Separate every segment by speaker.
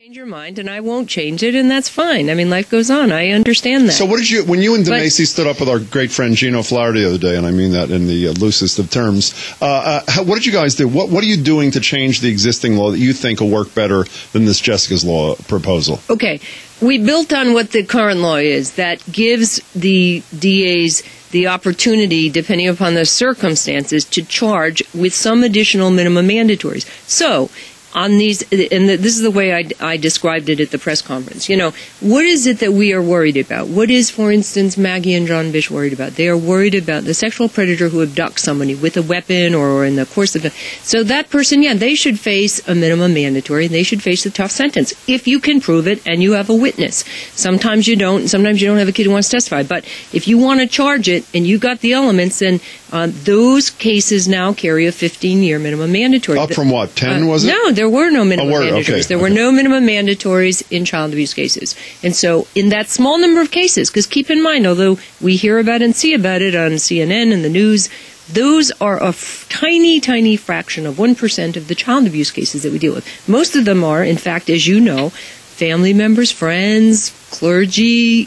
Speaker 1: Change your mind, and I won't change it, and that's fine. I mean, life goes on. I understand that.
Speaker 2: So what did you, when you and DeMacy stood up with our great friend Gino Flower the other day, and I mean that in the loosest of terms, what did you guys do? What are you doing to change the existing law that you think will work better than this Jessica's Law proposal?
Speaker 1: Okay. We built on what the current law is that gives the DAs the opportunity, depending upon the circumstances, to charge with some additional minimum mandatories. So, on these, and this is the way I described it at the press conference. You know, what is it that we are worried about? What is, for instance, Maggie and John Bish worried about? They are worried about the sexual predator who abducts somebody with a weapon or in the course of so that person, yeah, they should face a minimum mandatory. They should face a tough sentence if you can prove it and you have a witness. Sometimes you don't. Sometimes you don't have a kid who wants to testify. But if you want to charge it and you got the elements, then those cases now carry a 15-year minimum mandatory.
Speaker 2: Up from what, 10 was it?
Speaker 1: No, there were no minimum mandatories.
Speaker 2: Okay.
Speaker 1: There were no minimum mandatories in child abuse cases. And so in that small number of cases, because keep in mind, although we hear about and see about it on CNN and the news, those are a tiny, tiny fraction of 1% of the child abuse cases that we deal with. Most of them are, in fact, as you know, family members, friends, clergy,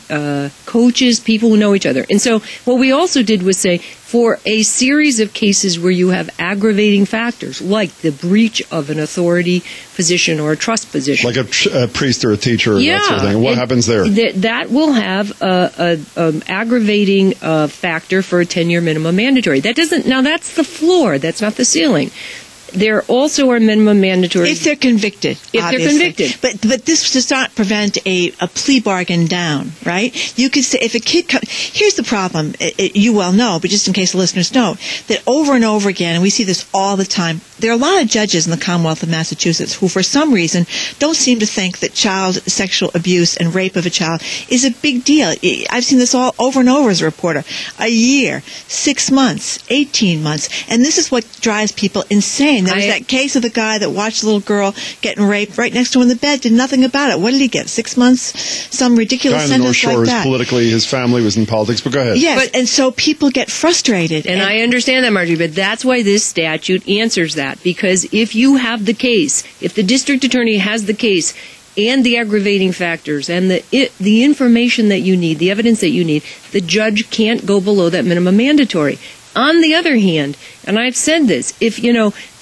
Speaker 1: coaches, people who know each other. And so what we also did was say, for a series of cases where you have aggravating factors, like the breach of an authority position or a trust position.
Speaker 2: Like a priest or a teacher or that sort of thing. What happens there?
Speaker 1: That will have an aggravating factor for a 10-year minimum mandatory. That doesn't, now that's the floor, that's not the ceiling. There also are minimum mandatory
Speaker 3: if they're convicted.
Speaker 1: If
Speaker 3: obviously.
Speaker 1: they're convicted,
Speaker 3: but this does not prevent a plea bargain down, right? You could say if a kid here's the problem. You well know, but just in case the listeners know, that over and over again, and we see this all the time. There are a lot of judges in the Commonwealth of Massachusetts who, for some reason, don't seem to think that child sexual abuse and rape of a child is a big deal. I've seen this all over and over as a reporter. A year, 6 months, 18 months, and this is what drives people insane. There was that case of the guy that watched a little girl getting raped right next to him in the bed, did nothing about it. What did he get? 6 months? Some ridiculous sentence like that. Guy in the North Shore
Speaker 2: is politically, his family was in politics, but go ahead.
Speaker 3: Yes, and so people get frustrated.
Speaker 1: And I understand that, Margie, but that's why this statute answers that. Because if you have the case, if the district attorney has the case, and the aggravating factors and the information that you need, the evidence that you need, the judge can't go below that minimum mandatory. On the other hand, and I've said this, if,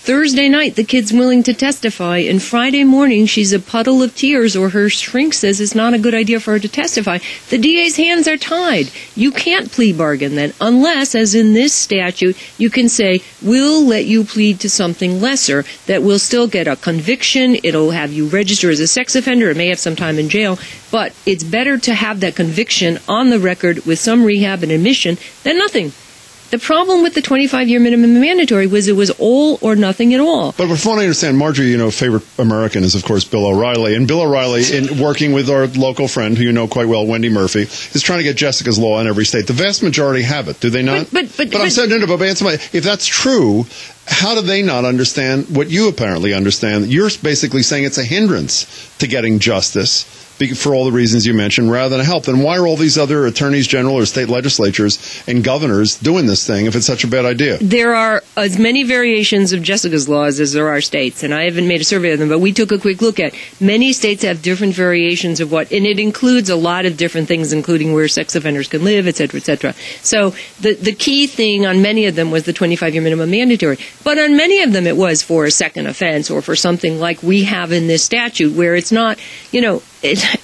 Speaker 1: Thursday night the kid's willing to testify and Friday morning she's a puddle of tears or her shrink says it's not a good idea for her to testify, the DA's hands are tied. You can't plea bargain then unless, as in this statute, you can say, we'll let you plead to something lesser that will still get a conviction, it'll have you register as a sex offender, it may have some time in jail, but it's better to have that conviction on the record with some rehab and admission than nothing. The problem with the 25-year minimum mandatory was it was all or nothing at all.
Speaker 2: But from what I understand, Marjorie, favorite American is, of course, Bill O'Reilly. And Bill O'Reilly, in working with our local friend, who you know quite well, Wendy Murphy, is trying to get Jessica's Law in every state. The vast majority have it, do they not? But I'm saying, but answer my, if that's true, how do they not understand what you apparently understand? You're basically saying it's a hindrance to getting justice for all the reasons you mentioned, rather than a help. Then why are all these other attorneys general or state legislatures and governors doing this thing if it's such a bad idea?
Speaker 1: There are as many variations of Jessica's laws as there are states, and I haven't made a survey of them, but we took a quick look at. Many states have different variations of what, and it includes a lot of different things, including where sex offenders can live, et cetera, et cetera. So the key thing on many of them was the 25-year minimum mandatory. But on many of them it was for a second offense or for something like we have in this statute where it's not,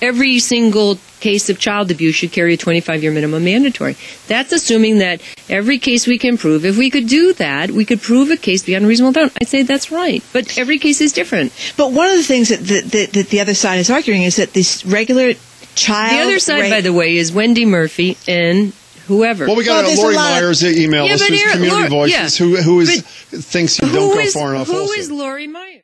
Speaker 1: every single case of child abuse should carry a 25-year minimum mandatory. That's assuming that every case we can prove. If we could do that, we could prove a case beyond reasonable doubt. I'd say that's right. But every case is different.
Speaker 3: But one of the things that the other side is arguing is that this regular child
Speaker 1: The other side, by the way, is Wendy Murphy and whoever.
Speaker 2: Well, we got Lori Myers email us, who's Community Voices, who thinks you don't go far enough.
Speaker 1: Who is Lori Myers?